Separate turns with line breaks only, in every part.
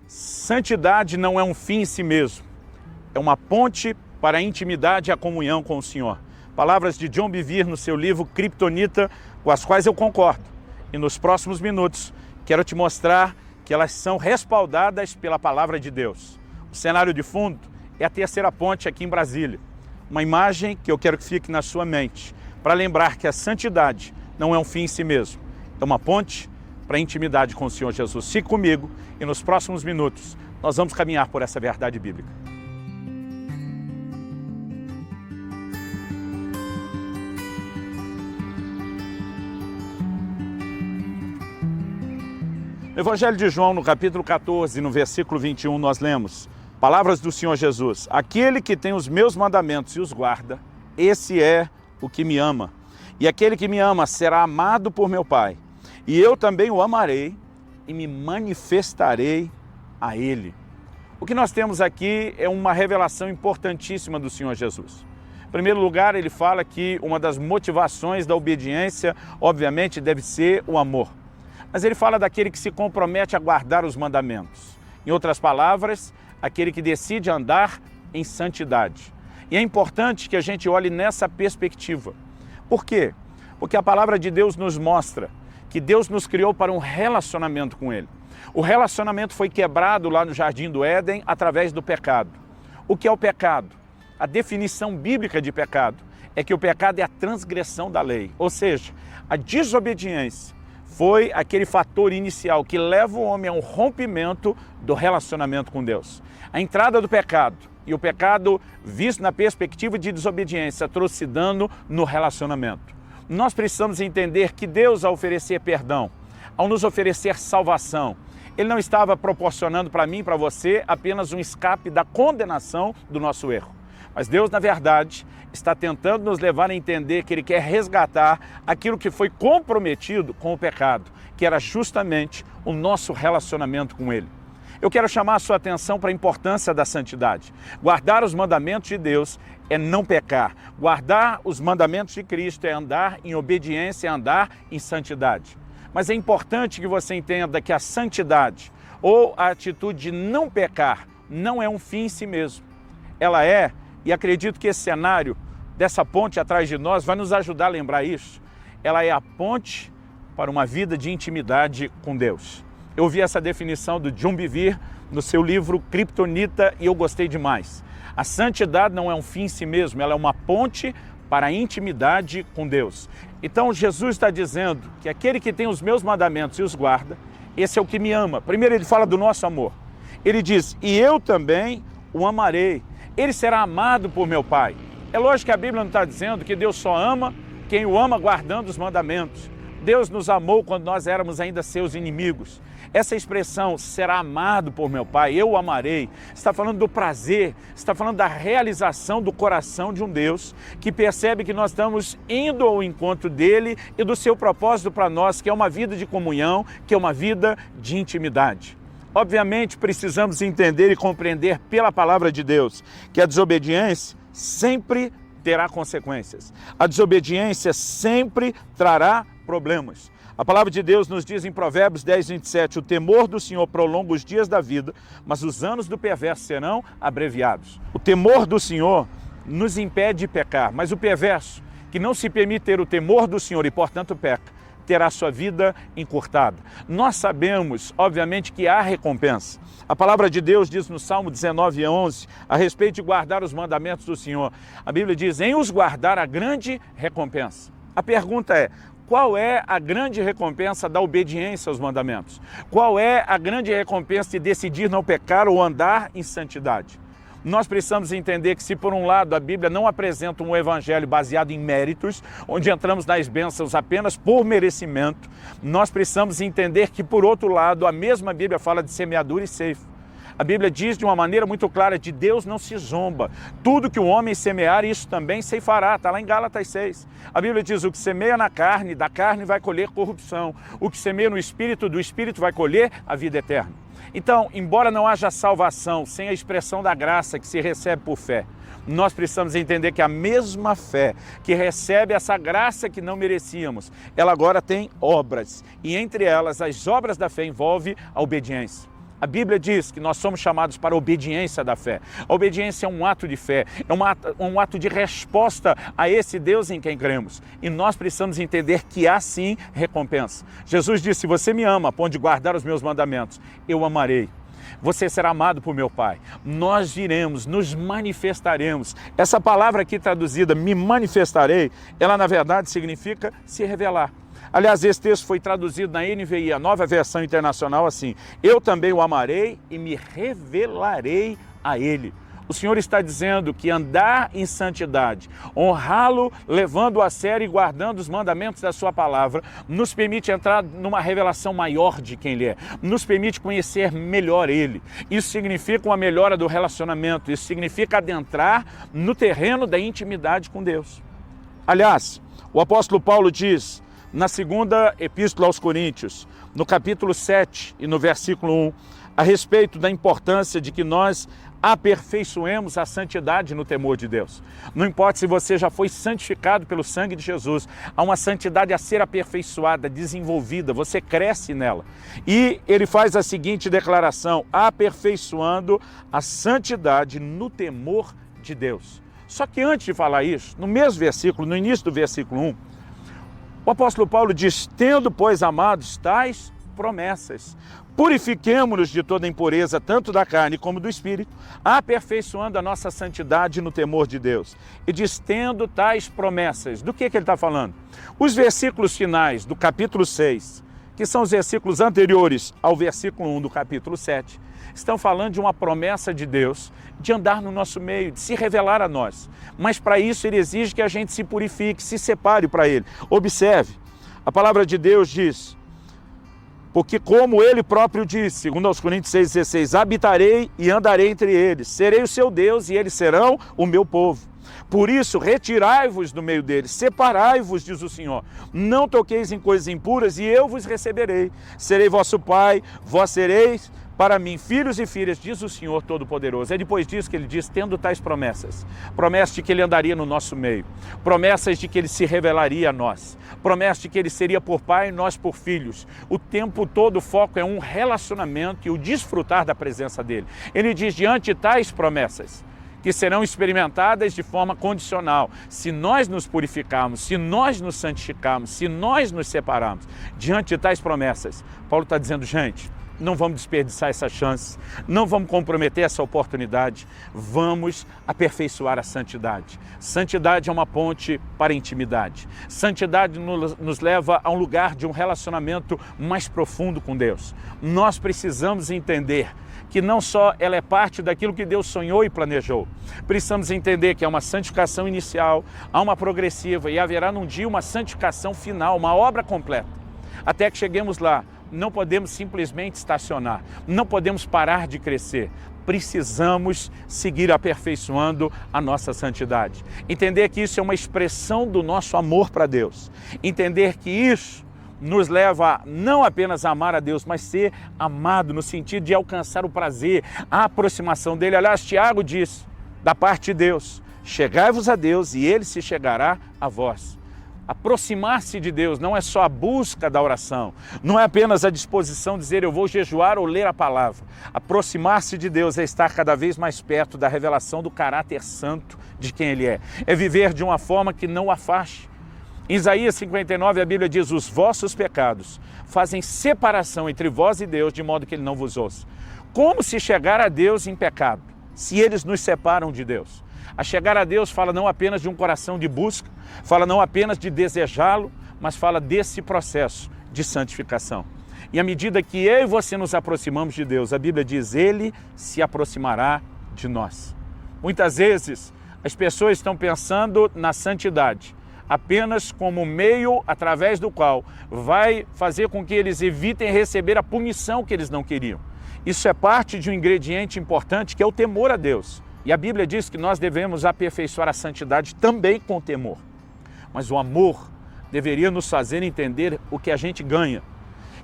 Santidade não é um fim em si mesmo, é uma ponte para a intimidade e a comunhão com o Senhor. Palavras de John Bevere no seu livro Kryptonita, com as quais eu concordo. E nos próximos minutos quero te mostrar que elas são respaldadas pela palavra de Deus. O cenário de fundo é a terceira ponte aqui em Brasília. Uma imagem que eu quero que fique na sua mente, para lembrar que a santidade não é um fim em si mesmo, é uma ponte para a intimidade com o Senhor Jesus. Fique comigo e nos próximos minutos nós vamos caminhar por essa verdade bíblica. No Evangelho de João, no capítulo 14, no versículo 21, nós lemos palavras do Senhor Jesus: aquele que tem os meus mandamentos e os guarda, esse é o que me ama. E aquele que me ama será amado por meu Pai. E eu também o amarei e me manifestarei a ele. O que nós temos aqui é uma revelação importantíssima do Senhor Jesus. Em primeiro lugar, ele fala que uma das motivações da obediência, obviamente, deve ser o amor. Mas ele fala daquele que se compromete a guardar os mandamentos. Em outras palavras, aquele que decide andar em santidade. E é importante que a gente olhe nessa perspectiva. Por quê? Porque a palavra de Deus nos mostra que Deus nos criou para um relacionamento com Ele. O relacionamento foi quebrado lá no Jardim do Éden através do pecado. O que é o pecado? A definição bíblica de pecado é que o pecado é a transgressão da lei, ou seja, a desobediência foi aquele fator inicial que leva o homem a um rompimento do relacionamento com Deus. A entrada do pecado, e o pecado visto na perspectiva de desobediência, trouxe dano no relacionamento. Nós precisamos entender que Deus, ao oferecer perdão, ao nos oferecer salvação, Ele não estava proporcionando para mim e para você apenas um escape da condenação do nosso erro. Mas Deus, na verdade, está tentando nos levar a entender que Ele quer resgatar aquilo que foi comprometido com o pecado, que era justamente o nosso relacionamento com Ele. Eu quero chamar a sua atenção para a importância da santidade. Guardar os mandamentos de Deus é não pecar. Guardar os mandamentos de Cristo é andar em obediência, é andar em santidade. Mas é importante que você entenda que a santidade ou a atitude de não pecar não é um fim em si mesmo. Ela é, e acredito que esse cenário dessa ponte atrás de nós vai nos ajudar a lembrar isso, ela é a ponte para uma vida de intimidade com Deus. Eu ouvi essa definição do John Bevere no seu livro Kryptonita e eu gostei demais. A santidade não é um fim em si mesmo, ela é uma ponte para a intimidade com Deus. Então Jesus está dizendo que aquele que tem os meus mandamentos e os guarda, esse é o que me ama. Primeiro ele fala do nosso amor. Ele diz, e eu também o amarei. Ele será amado por meu Pai. É lógico que a Bíblia não está dizendo que Deus só ama quem o ama guardando os mandamentos. Deus nos amou quando nós éramos ainda seus inimigos. Essa expressão, será amado por meu Pai, eu o amarei, está falando do prazer, está falando da realização do coração de um Deus que percebe que nós estamos indo ao encontro dele e do seu propósito para nós, que é uma vida de comunhão, que é uma vida de intimidade. Obviamente, precisamos entender e compreender pela palavra de Deus que a desobediência sempre terá consequências. A desobediência sempre trará problemas. A palavra de Deus nos diz em Provérbios 10, 27, o temor do Senhor prolonga os dias da vida, mas os anos do perverso serão abreviados. O temor do Senhor nos impede de pecar, mas o perverso, que não se permite ter o temor do Senhor e, portanto, peca, terá sua vida encurtada. Nós sabemos, obviamente, que há recompensa. A palavra de Deus diz no Salmo 19, 11, a respeito de guardar os mandamentos do Senhor. A Bíblia diz, em os guardar a grande recompensa. A pergunta é, qual é a grande recompensa da obediência aos mandamentos? Qual é a grande recompensa de decidir não pecar ou andar em santidade? Nós precisamos entender que se por um lado a Bíblia não apresenta um evangelho baseado em méritos, onde entramos nas bênçãos apenas por merecimento, nós precisamos entender que por outro lado a mesma Bíblia fala de semeadura e ceifa. A Bíblia diz de uma maneira muito clara, de Deus não se zomba. Tudo que o homem semear, isso também ceifará. Está lá em Gálatas 6. A Bíblia diz, o que semeia na carne, da carne vai colher corrupção. O que semeia no Espírito, do Espírito vai colher a vida eterna. Então, embora não haja salvação sem a expressão da graça que se recebe por fé, nós precisamos entender que a mesma fé que recebe essa graça que não merecíamos, ela agora tem obras. E entre elas, as obras da fé envolvem a obediência. A Bíblia diz que nós somos chamados para a obediência da fé. A obediência é um ato de fé, é um ato de resposta a esse Deus em quem cremos. E nós precisamos entender que há sim recompensa. Jesus disse, se você me ama, a ponto de guardar os meus mandamentos, eu amarei. Você será amado por meu Pai. Nós viremos, nos manifestaremos. Essa palavra aqui traduzida, me manifestarei, ela na verdade significa se revelar. Aliás, esse texto foi traduzido na NVI, a Nova Versão Internacional, assim: eu também o amarei e me revelarei a ele. O Senhor está dizendo que andar em santidade, honrá-lo, levando a sério e guardando os mandamentos da sua palavra, nos permite entrar numa revelação maior de quem Ele é, nos permite conhecer melhor Ele. Isso significa uma melhora do relacionamento, isso significa adentrar no terreno da intimidade com Deus. Aliás, o apóstolo Paulo diz, na segunda epístola aos Coríntios, no capítulo 7 e no versículo 1, a respeito da importância de que nós aperfeiçoemos a santidade no temor de Deus. Não importa se você já foi santificado pelo sangue de Jesus, há uma santidade a ser aperfeiçoada, desenvolvida, você cresce nela. E ele faz a seguinte declaração, aperfeiçoando a santidade no temor de Deus. Só que antes de falar isso, no mesmo versículo, no início do versículo 1, o apóstolo Paulo diz, tendo, pois, amados, tais promessas, purifiquemo-nos de toda impureza, tanto da carne como do espírito, aperfeiçoando a nossa santidade no temor de Deus. E diz, tendo tais promessas. Do que ele está falando? Os versículos finais do capítulo 6, que são os versículos anteriores ao versículo 1 do capítulo 7, estão falando de uma promessa de Deus, de andar no nosso meio, de se revelar a nós. Mas para isso ele exige que a gente se purifique, se separe para ele. Observe, a palavra de Deus diz, porque como ele próprio disse, segundo aos Coríntios 6,16, habitarei e andarei entre eles, serei o seu Deus e eles serão o meu povo. Por isso, retirai-vos do meio deles, separai-vos, diz o Senhor. Não toqueis em coisas impuras e eu vos receberei. Serei vosso pai, vós sereis para mim filhos e filhas, diz o Senhor Todo-Poderoso. É depois disso que ele diz, tendo tais promessas. Promessas de que ele andaria no nosso meio. Promessas de que ele se revelaria a nós. Promessas de que ele seria por pai e nós por filhos. O tempo todo o foco é um relacionamento e o desfrutar da presença dele. Ele diz, diante de tais promessas, que serão experimentadas de forma condicional. Se nós nos purificarmos, se nós nos santificarmos, se nós nos separarmos, diante de tais promessas, Paulo está dizendo, gente, não vamos desperdiçar essa chance, não vamos comprometer essa oportunidade, vamos aperfeiçoar a santidade. Santidade é uma ponte para a intimidade. Santidade nos leva a um lugar de um relacionamento mais profundo com Deus. Nós precisamos entender que não só ela é parte daquilo que Deus sonhou e planejou. Precisamos entender que é uma santificação inicial, há uma progressiva e haverá num dia uma santificação final, uma obra completa. Até que cheguemos lá, não podemos simplesmente estacionar, não podemos parar de crescer. Precisamos seguir aperfeiçoando a nossa santidade. Entender que isso é uma expressão do nosso amor para Deus. Entender que isso nos leva a não apenas a amar a Deus, mas ser amado no sentido de alcançar o prazer, a aproximação dele. Aliás, Tiago diz, da parte de Deus, chegai-vos a Deus e ele se chegará a vós. Aproximar-se de Deus não é só a busca da oração, não é apenas a disposição de dizer eu vou jejuar ou ler a palavra. Aproximar-se de Deus é estar cada vez mais perto da revelação do caráter santo de quem Ele é. É viver de uma forma que não o afaste. Em Isaías 59 a Bíblia diz, os vossos pecados fazem separação entre vós e Deus, de modo que Ele não vos ouça. Como se chegar a Deus em pecado, se eles nos separam de Deus? A chegar a Deus fala não apenas de um coração de busca, fala não apenas de desejá-lo, mas fala desse processo de santificação. E à medida que eu e você nos aproximamos de Deus, a Bíblia diz, Ele se aproximará de nós. Muitas vezes as pessoas estão pensando na santidade apenas como meio através do qual vai fazer com que eles evitem receber a punição que eles não queriam. Isso é parte de um ingrediente importante que é o temor a Deus. E a Bíblia diz que nós devemos aperfeiçoar a santidade também com temor. Mas o amor deveria nos fazer entender o que a gente ganha.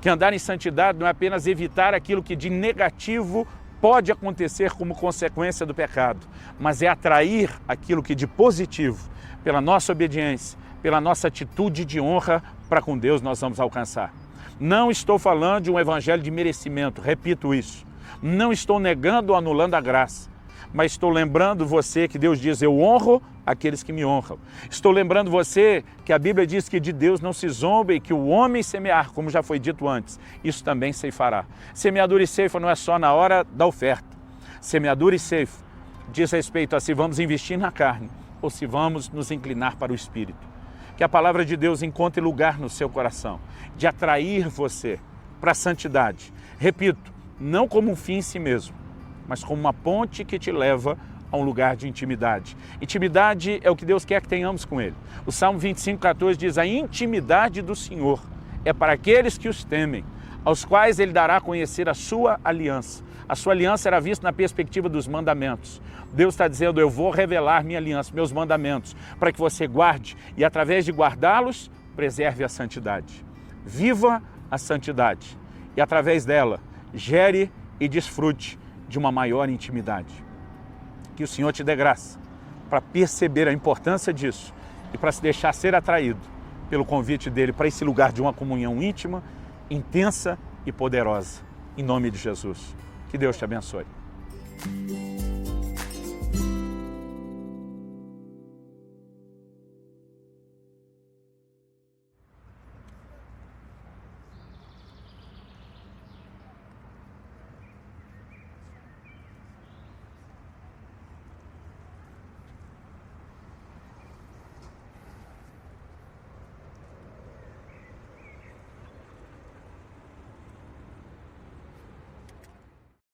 Que andar em santidade não é apenas evitar aquilo que de negativo pode acontecer como consequência do pecado, mas é atrair aquilo que de positivo, pela nossa obediência, pela nossa atitude de honra para com Deus nós vamos alcançar. Não estou falando de um evangelho de merecimento, repito isso. Não estou negando ou anulando a graça, mas estou lembrando você que Deus diz, eu honro aqueles que me honram. Estou lembrando você que a Bíblia diz que de Deus não se zomba e que o homem semear, como já foi dito antes, isso também ceifará. Semeadura e ceifa não é só na hora da oferta. Semeadura e ceifa diz respeito a se vamos investir na carne ou se vamos nos inclinar para o Espírito. Que a palavra de Deus encontre lugar no seu coração, de atrair você para a santidade. Repito, não como um fim em si mesmo, mas como uma ponte que te leva a um lugar de intimidade. Intimidade é o que Deus quer que tenhamos com Ele. O Salmo 25:14 diz, a intimidade do Senhor é para aqueles que os temem, aos quais Ele dará a conhecer a sua aliança. A sua aliança era vista na perspectiva dos mandamentos. Deus está dizendo, eu vou revelar minha aliança, meus mandamentos, para que você guarde e através de guardá-los, preserve a santidade. Viva a santidade e através dela, gere e desfrute de uma maior intimidade. Que o Senhor te dê graça para perceber a importância disso e para se deixar ser atraído pelo convite dele para esse lugar de uma comunhão íntima, intensa e poderosa. Em nome de Jesus. Que Deus te abençoe.